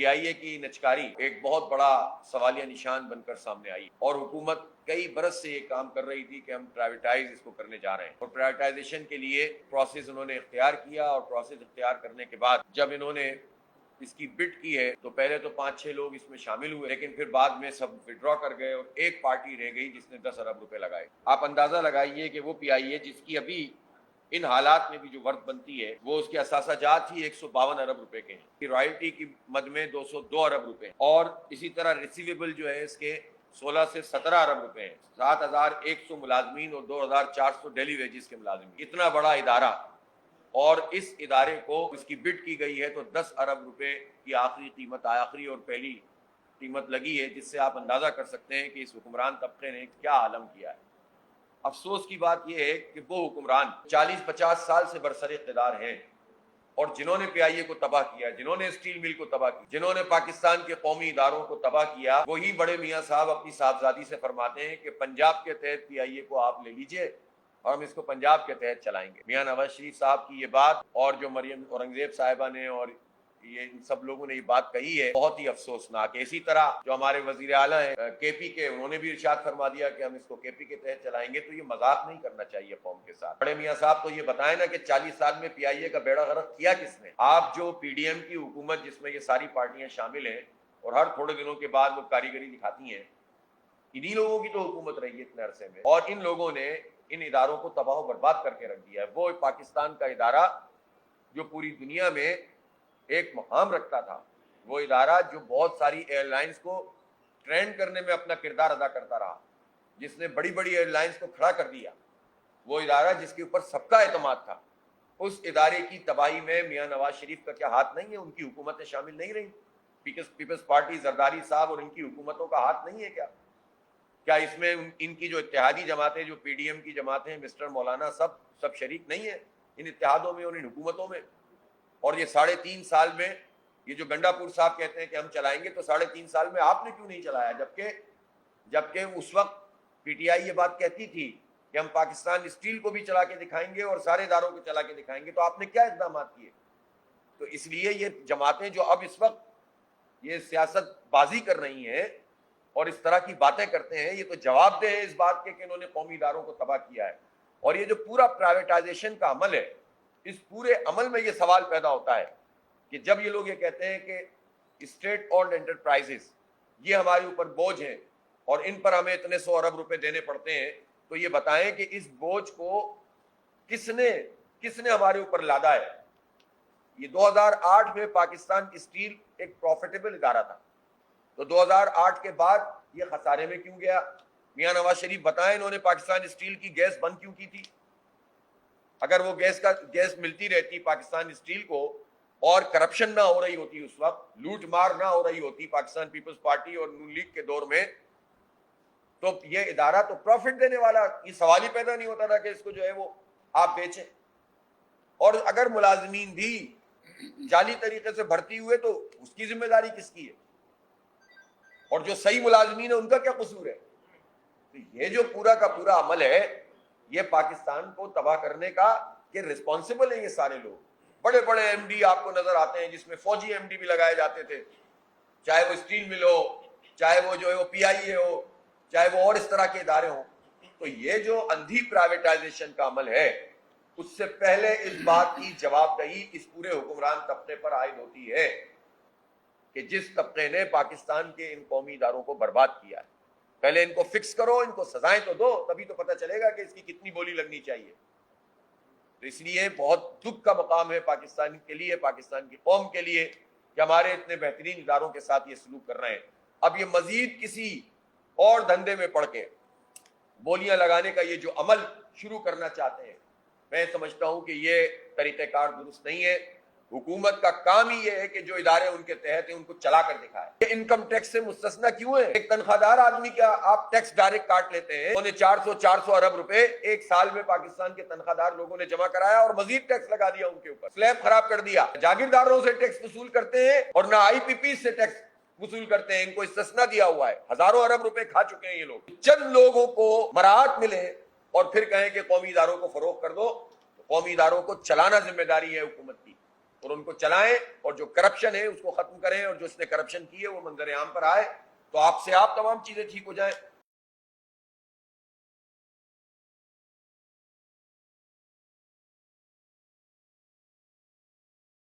PIA کی نچکاری ایک بہت بڑا سوالیہ نشان بن کر سامنے آئی اور حکومت کئی برس سے یہ کام کر رہی تھی کہ ہم پرائیویٹائز اس کو کرنے جا رہے ہیں اور پرائیویٹائزیشن کے لیے پروسیس انہوں نے اختیار کیا اور پروسیس اختیار کرنے کے بعد جب انہوں نے اس کی بٹ کی ہے تو پہلے تو 5-6 لوگ اس میں شامل ہوئے لیکن پھر بعد میں سب وڈرا کر گئے اور ایک پارٹی رہ گئی جس نے 10 ارب روپے لگائے۔ آپ اندازہ لگائیے کہ وہ PIA جس کی ابھی ان حالات میں بھی جو ورد بنتی ہے وہ اس کے اثاثہ جات ہی 152 ارب روپے کے ہیں، رائلٹی کی مد میں 202 ارب روپے ہیں اور اسی طرح ریسیویبل جو ہے اس کے 16 سے 17 ارب روپے ہیں، 7100 ملازمین اور 2400 ڈیلی ویجز کے ملازمین، اتنا بڑا ادارہ اور اس ادارے کو اس کی بڈ کی گئی ہے تو 10 ارب روپے کی آخری قیمت آخری اور پہلی قیمت لگی ہے، جس سے آپ اندازہ کر سکتے ہیں کہ اس حکمران طبقے نے کیا عالم کیا ہے۔ افسوس کی بات یہ ہے کہ وہ حکمران 40-50 سال سے برسر اقتدار ہیں اور جنہوں نے PIA کو تباہ کیا، جنہوں نے اسٹیل مل کو تباہ کیا، جنہوں نے پاکستان کے قومی اداروں کو تباہ کیا، وہی بڑے میاں صاحب اپنی صاحبزادی سے فرماتے ہیں کہ پنجاب کے تحت PIA کو آپ لے لیجئے اور ہم اس کو پنجاب کے تحت چلائیں گے۔ میاں نواز شریف صاحب کی یہ بات اور جو مریم اورنگزیب صاحبہ نے اور یہ سب لوگوں نے یہ بات کہی ہے بہت ہی افسوسناک ہے۔ اسی طرح جو ہمارے وزیر اعلیٰ ہیں KP کے، انہوں نے بھی ارشاد فرما دیا کہ ہم اس کو KP کے تحت چلائیں گے، تو یہ مذاق نہیں کرنا چاہیے قوم کے ساتھ۔ بڑے میاں صاحب تو یہ بتائیں نا کہ 40 سال میں PIA کا بیڑا غرق کیا کس نے؟ آپ جو PDM کی حکومت جس میں یہ ساری پارٹیاں شامل ہیں اور ہر تھوڑے دنوں کے بعد وہ کاریگری دکھاتی ہیں، انہی لوگوں کی تو حکومت رہی ہے اتنے عرصے میں اور ان لوگوں نے ان اداروں کو تباہ و برباد کر کے رکھ دیا ہے۔ وہ پاکستان کا ادارہ جو پوری دنیا میں ایک مقام رکھتا تھا، وہ ادارہ جو بہت ساری ایئر لائنز کو ٹرین کرنے میں اپنا کردار ادا کرتا رہا، جس نے بڑی بڑی ایئر لائنز کو کھڑا کر دیا، وہ ادارہ جس کے اوپر سب کا اعتماد تھا، اس ادارے کی تباہی میں میاں نواز شریف کا کیا ہاتھ نہیں ہے؟ ان کی حکومتیں شامل نہیں رہیں؟ پیپلز پارٹی زرداری صاحب اور ان کی حکومتوں کا ہاتھ نہیں ہے کیا اس میں ان کی جو اتحادی جماعتیں، جو PDM کی جماعتیں، مسٹر مولانا سب شریک نہیں ہیں ان اتحادوں میں اور ان حکومتوں میں؟ اور یہ 3.5 سال میں یہ جو گنڈا پور صاحب کہتے ہیں کہ ہم چلائیں گے، تو 3.5 سال میں آپ نے کیوں نہیں چلایا؟ جبکہ اس وقت PTI یہ بات کہتی تھی کہ ہم پاکستان اسٹیل کو بھی چلا کے دکھائیں گے اور سارے اداروں کو چلا کے دکھائیں گے، تو آپ نے کیا اقدامات کیے؟ تو اس لیے یہ جماعتیں جو اب اس وقت یہ سیاست بازی کر رہی ہیں اور اس طرح کی باتیں کرتے ہیں، یہ تو جواب دہ ہے اس بات کے کہ انہوں نے قومی اداروں کو تباہ کیا ہے۔ اور یہ جو پورا پرائیویٹائزیشن کا عمل ہے، اس پورے عمل میں یہ سوال پیدا ہوتا ہے کہ جب یہ لوگ یہ کہتے ہیں کہ اسٹیٹ اونڈ انٹرپرائزز یہ ہمارے اوپر بوجھ ہیں اور ان پر ہمیں اتنے 100 ارب روپے دینے پڑتے ہیں، تو یہ بتائیں کہ اس بوجھ کو کس نے ہمارے اوپر لادا ہے؟ یہ 2008 میں پاکستان اسٹیل ایک پروفیٹیبل ادارہ تھا، تو 2008 کے بعد یہ خسارے میں کیوں گیا؟ میاں نواز شریف بتائیں انہوں نے پاکستان اسٹیل کی گیس بند کیوں کی تھی؟ اگر وہ گیس ملتی رہتی پاکستان اسٹیل کو اور کرپشن نہ ہو رہی ہوتی، اس وقت لوٹ مار نہ ہو رہی ہوتی پاکستان پیپلز پارٹی اور نون لیگ کے دور میں، تو یہ ادارہ تو پروفٹ دینے والا، یہ سوال ہی پیدا نہیں ہوتا تھا کہ اس کو جو ہے وہ آپ بیچیں۔ اور اگر ملازمین بھی جعلی طریقے سے بھرتی ہوئے تو اس کی ذمہ داری کس کی ہے؟ اور جو صحیح ملازمین ہیں ان کا کیا قصور ہے؟ تو یہ جو پورا کا پورا عمل ہے، یہ پاکستان کو تباہ کرنے کا کہ رسپانسبل ہیں یہ سارے لوگ۔ بڑے بڑے MD آپ کو نظر آتے ہیں جس میں فوجی MD بھی لگائے جاتے تھے، چاہے وہ اسٹیل مل ہو، چاہے وہ جو ہے وہ PIA ہو، چاہے وہ اور اس طرح کے ادارے ہوں۔ تو یہ جو اندھی پرائیویٹائزیشن کا عمل ہے، اس سے پہلے اس بات کی جواب دہی اس پورے حکمران طبقے پر عائد ہوتی ہے کہ جس طبقے نے پاکستان کے ان قومی اداروں کو برباد کیا ہے۔ پہلے ان کو فکس کرو، ان کو سزائیں تو دو، تبھی تو پتہ چلے گا کہ اس کی کتنی بولی لگنی چاہیے۔ تو اس لیے بہت دکھ کا مقام ہے پاکستان کے لیے، پاکستان کی قوم کے لیے کہ ہمارے اتنے بہترین اداروں کے ساتھ یہ سلوک کر رہے ہیں۔ اب یہ مزید کسی اور دھندے میں پڑ کے بولیاں لگانے کا یہ جو عمل شروع کرنا چاہتے ہیں، میں سمجھتا ہوں کہ یہ طریقہ کار درست نہیں ہے۔ حکومت کا کام ہی یہ ہے کہ جو ادارے ان کے تحت ہیں ان کو چلا کر دکھائے۔ یہ انکم ٹیکس سے مستثنا کیوں ہے؟ ایک تنخواہ دار آدمی کا آپ ٹیکس ڈائریکٹ کاٹ لیتے ہیں، انہوں نے 400 ارب روپے ایک سال میں پاکستان کے تنخواہ دار لوگوں نے جمع کرایا اور مزید ٹیکس لگا دیا ان کے اوپر، سلیب خراب کر دیا۔ جاگیرداروں سے ٹیکس وصول کرتے ہیں اور نہ IPP سے ٹیکس وصول کرتے ہیں، ان کو استثنا دیا ہوا ہے۔ ہزاروں ارب روپے کھا چکے ہیں یہ لوگ۔ چند لوگوں کو مراعات ملے اور پھر کہیں کہ قومی اداروں کو فروغ کر دو، قومی اداروں کو چلانا ذمہ داری ہے حکومت کی۔ اور ان کو چلائیں اور جو کرپشن ہے اس کو ختم کریں اور جو اس نے کرپشن کی ہے وہ منظر عام پر آئے تو آپ سے آپ تمام چیزیں ٹھیک ہو جائیں.